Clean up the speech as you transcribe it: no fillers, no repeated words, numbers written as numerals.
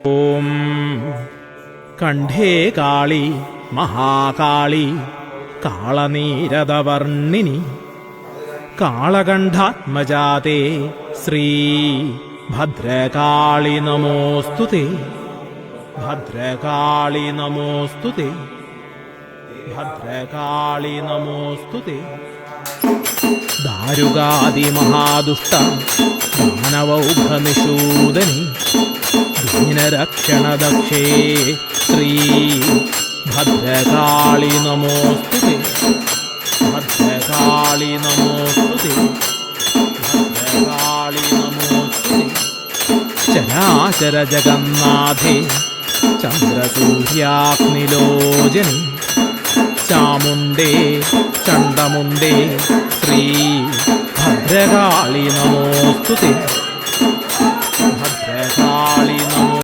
ഓം കണ്ഠേ കാളി മഹാകാളി കാളനീരദവർണിനി കാളകണ്ഠാത്മജാതേ ശ്രീ ഭദ്രകാളി നമോസ്തുതേ ഭദ്രകാളി നമോസ്തുതേ ഭദ്രകാളി നമോസ്തുതേ ദാരുകാദിമഹാദുഷ്ട ദാനവൗഘനിഷൂദനി ദീനരക്ഷണദക്ഷേ ശ്രീ ഭദ്രകാളി നമോസ്തുതേ ഭദ്രകാളി നമോസ്തുതേ ഭദ്രകാളി നമോസ്തുതേ ചരാചര ജഗന്നാഥേ ചന്ദ്രസൂര്യാഗ്നിലോചനി ചാമുണ്ടേ ചണ്ഡമുണ്ടേ ശ്രീ ഭദ്രകാളി നമോസ്തുതേ ഭദ്രകാളി നമോ